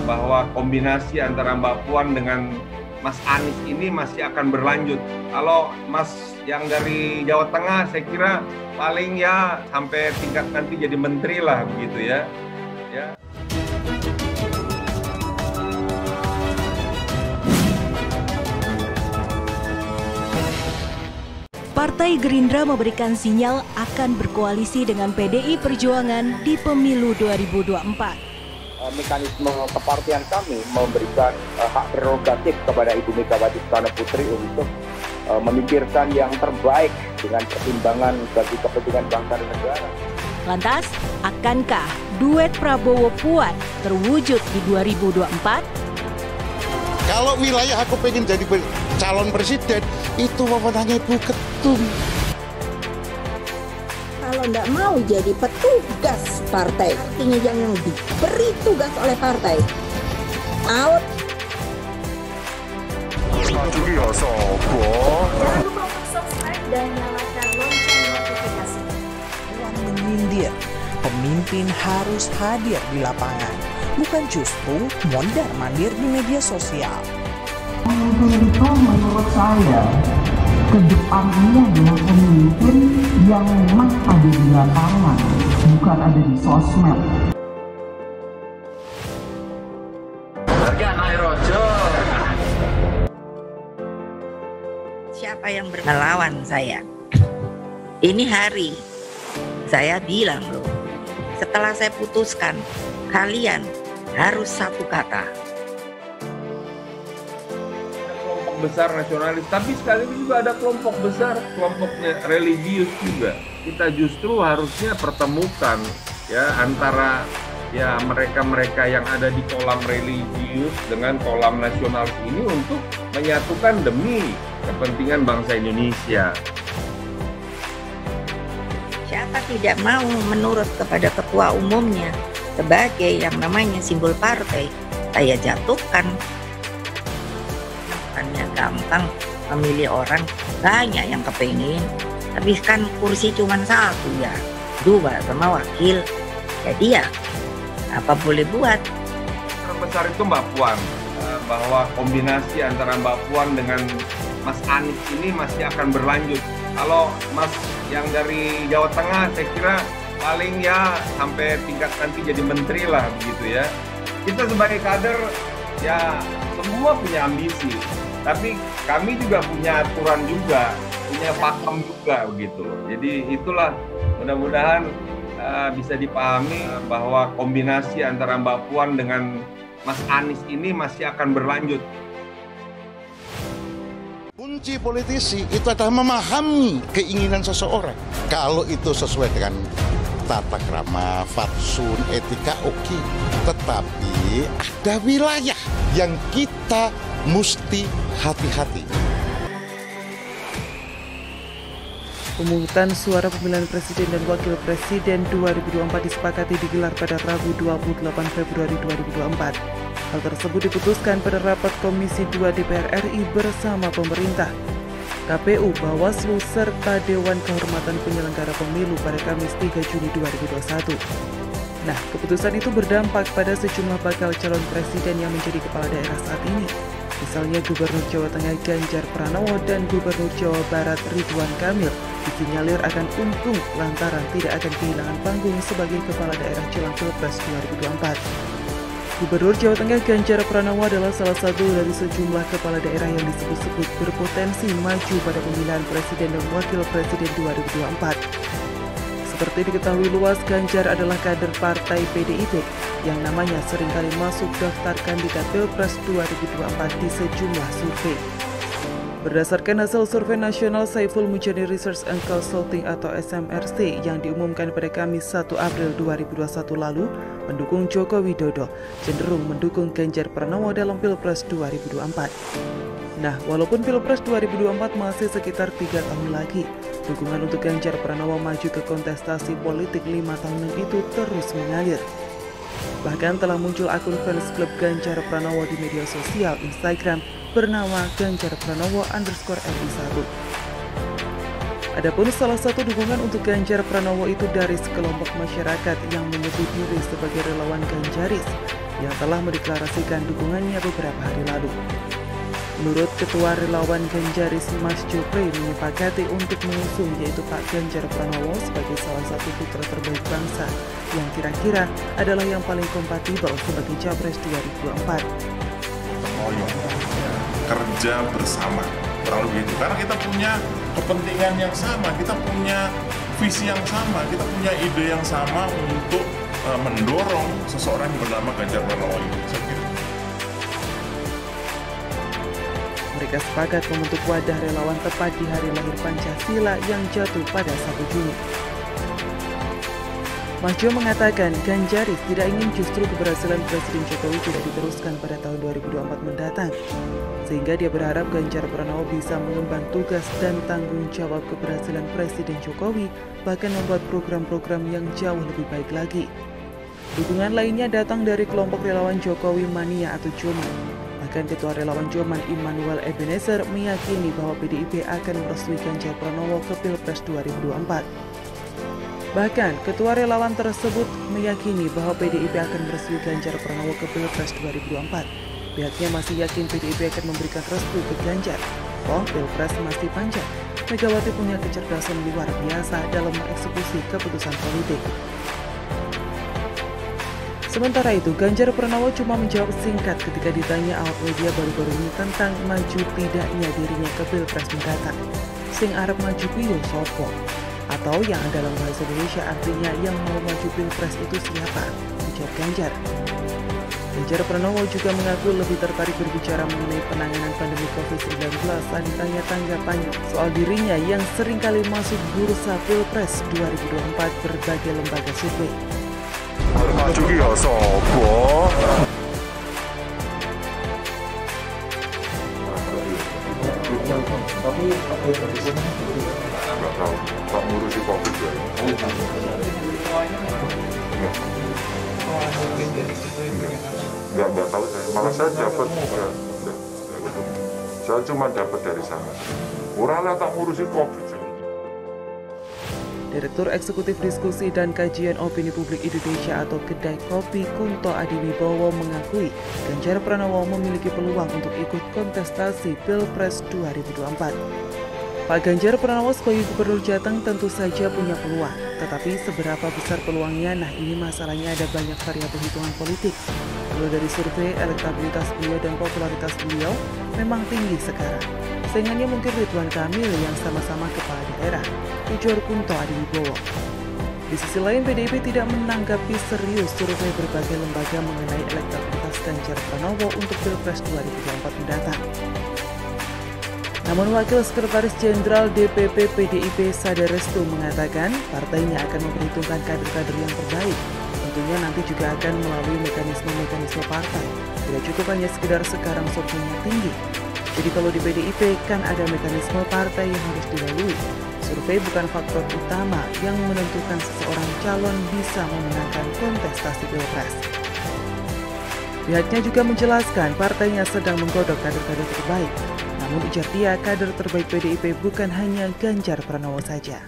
bahwa kombinasi antara Mbak Puan dengan Mas Anies ini masih akan berlanjut. Kalau Mas yang dari Jawa Tengah, saya kira paling ya sampai tingkat nanti jadi menteri lah begitu ya. Partai Gerindra memberikan sinyal akan berkoalisi dengan PDI Perjuangan di pemilu 2024. Mekanisme kepartian kami memberikan hak prerogatif kepada Ibu Megawati Soekarno Putri untuk memikirkan yang terbaik dengan pertimbangan bagi kepentingan bangsa dan negara. Lantas, akankah duet Prabowo-Puan terwujud di 2024? Kalau wilayah aku pengen jadi calon presiden, itu wewenangnya Ibu Ketum. Kalau nggak mau jadi petugas partai, artinya jangan diberi tugas oleh partai. Out. Jangan lupa untuk subscribe dan nyalakan lonceng notifikasi. Puan menyindir, pemimpin harus hadir di lapangan, bukan justru mondar-mandir di media sosial. Pemimpin itu menurut saya ke depan ini adalah pemimpin yang memang ada di lapangan, bukan ada di sosmed. Siapa yang melawan saya? Ini hari saya bilang loh, setelah saya putuskan, kalian harus satu kata. Besar nasionalis, tapi sekaligus juga ada kelompok besar, kelompoknya religius juga. Kita justru harusnya pertemukan ya antara ya mereka-mereka yang ada di kolam religius dengan kolam nasionalis ini untuk menyatukan demi kepentingan bangsa Indonesia. Siapa tidak mau menurut kepada ketua umumnya sebagai yang namanya simbol partai, saya jatuhkan. Bukannya gampang memilih orang, banyak yang kepingin, tapi kan kursi cuma satu ya, 2 sama wakil, jadi ya apa boleh buat. Terbesar itu Mbak Puan, bahwa kombinasi antara Mbak Puan dengan Mas Anies ini masih akan berlanjut. Kalau Mas yang dari Jawa Tengah, saya kira paling ya sampai tingkat nanti jadi menteri lah begitu ya. Kita sebagai kader ya semua punya ambisi. Tapi kami juga punya aturan juga, punya pakem juga begitu loh. Jadi itulah mudah-mudahan bisa dipahami bahwa kombinasi antara Mbak Puan dengan Mas Anies ini masih akan berlanjut. Kunci politisi itu adalah memahami keinginan seseorang. Kalau itu sesuai dengan tata krama, fatsun, etika, oke. Tetapi ada wilayah yang kita mesti hati-hati. Pemungutan suara pemilihan presiden dan wakil presiden 2024 disepakati digelar pada Rabu 28 Februari 2024. Hal tersebut diputuskan pada rapat Komisi 2 DPR RI bersama pemerintah, KPU, Bawaslu, serta Dewan Kehormatan Penyelenggara Pemilu pada Kamis 3 Juni 2021. Nah, keputusan itu berdampak pada sejumlah bakal calon presiden yang menjadi kepala daerah saat ini. Misalnya Gubernur Jawa Tengah Ganjar Pranowo dan Gubernur Jawa Barat Ridwan Kamil disinyalir akan untung lantaran tidak akan kehilangan panggung sebagai kepala daerah jelang Pilpres 2024. Gubernur Jawa Tengah Ganjar Pranowo adalah salah satu dari sejumlah kepala daerah yang disebut-sebut berpotensi maju pada pemilihan presiden dan wakil presiden 2024. Seperti diketahui luas, Ganjar adalah kader partai PDIP yang namanya seringkali masuk daftar kandidat Pilpres 2024 di sejumlah survei. Berdasarkan hasil survei nasional Saiful Mujani Research and Consulting atau SMRC yang diumumkan pada Kamis 1 April 2021 lalu, pendukung Joko Widodo cenderung mendukung Ganjar Pranowo dalam Pilpres 2024. Nah, walaupun Pilpres 2024 masih sekitar 3 tahun lagi, dukungan untuk Ganjar Pranowo maju ke kontestasi politik 5 tahunan itu terus mengalir. Bahkan telah muncul akun fans klub Ganjar Pranowo di media sosial Instagram bernama Ganjar Pranowo _RI1. Adapun salah satu dukungan untuk Ganjar Pranowo itu dari sekelompok masyarakat yang menyebut diri sebagai relawan Ganjaris. yang telah mendeklarasikan dukungannya beberapa hari lalu. Menurut Ketua Relawan Ganjaris Mas Jopri menyepakati untuk mengusung yaitu Pak Ganjar Pranowo sebagai salah satu putra terbaik bangsa yang kira-kira adalah yang paling kompatibel sebagai Capres 2024. Kerja bersama, kurang lebih itu. Karena kita punya kepentingan yang sama, kita punya visi yang sama, kita punya ide yang sama untuk mendorong seseorang yang bernama Ganjar Pranowo ini. Mereka sepakat membentuk wadah relawan tepat di hari lahir Pancasila yang jatuh pada 1 Juni. Mas Jo mengatakan Ganjaris tidak ingin justru keberhasilan Presiden Jokowi tidak diteruskan pada tahun 2024 mendatang. Sehingga dia berharap Ganjar Pranowo bisa mengemban tugas dan tanggung jawab keberhasilan Presiden Jokowi, bahkan membuat program-program yang jauh lebih baik lagi. Dukungan lainnya datang dari kelompok relawan Jokowi Mania atau Joman. Bahkan Ketua Relawan Joman Immanuel Ebenezer meyakini bahwa PDIP akan merestui Ganjar Pranowo ke Pilpres 2024. Bahkan Ketua Relawan tersebut meyakini bahwa PDIP akan merestui Ganjar Pranowo ke Pilpres 2024. Pihaknya masih yakin PDIP akan memberikan restu ke Ganjar. Pilpres masih panjang. Megawati punya kecerdasan luar biasa dalam mengeksekusi keputusan politik. Sementara itu, Ganjar Pranowo cuma menjawab singkat ketika ditanya awak media baru-baru ini tentang maju tidaknya dirinya ke Pilpres mendatang. Sing arep maju kuwi yo sopo? Atau yang dalam bahasa Indonesia artinya yang mau maju Pilpres itu siapa? Ujar Ganjar. Ganjar Pranowo juga mengaku lebih tertarik berbicara mengenai penanganan pandemi COVID-19 saat ditanya tanggapannya soal dirinya yang seringkali masuk bursa Pilpres 2024 berbagai lembaga survei. Maju ki ya sopo? Tapi apa yang tadi sini? Enggak tahu. Pak ngurusi COVID ya. Enggak tahu saya. Malah saya dapat saya cuma dapat dari sana. Orangnya tak ngurusi COVID. Direktur Eksekutif Diskusi dan Kajian Opini Publik Indonesia atau Kedai Kopi Kunto Adiwibowo mengakui Ganjar Pranowo memiliki peluang untuk ikut kontestasi Pilpres 2024. Pak Ganjar Pranowo sebagai Gubernur Jateng tentu saja punya peluang, tetapi seberapa besar peluangnya, nah ini masalahnya ada banyak variabel hitungan politik. Kalau dari survei, elektabilitas beliau dan popularitas beliau memang tinggi sekarang. Saingannya mungkin Ridwan Kamil yang sama-sama kepala daerah, ujar Kunto Adiwibowo. Di sisi lain, PDIP tidak menanggapi serius survei berbagai lembaga mengenai elektabilitas Ganjar Pranowo untuk Pilpres 2024 mendatang. Namun Wakil Sekretaris Jenderal DPP PDIP Sada Restu mengatakan partainya akan memperhitungkan kader-kader yang terbaik. Tentunya nanti juga akan melalui mekanisme-mekanisme partai. Tidak cukup hanya sekedar sekarang surveinya tinggi. Jadi kalau di PDIP kan ada mekanisme partai yang harus dilalui. Survei bukan faktor utama yang menentukan seseorang calon bisa memenangkan kontestasi Pilpres. Pihaknya juga menjelaskan partainya sedang menggodok kader-kader terbaik. Namun ujar dia, kader terbaik PDIP bukan hanya Ganjar Pranowo saja.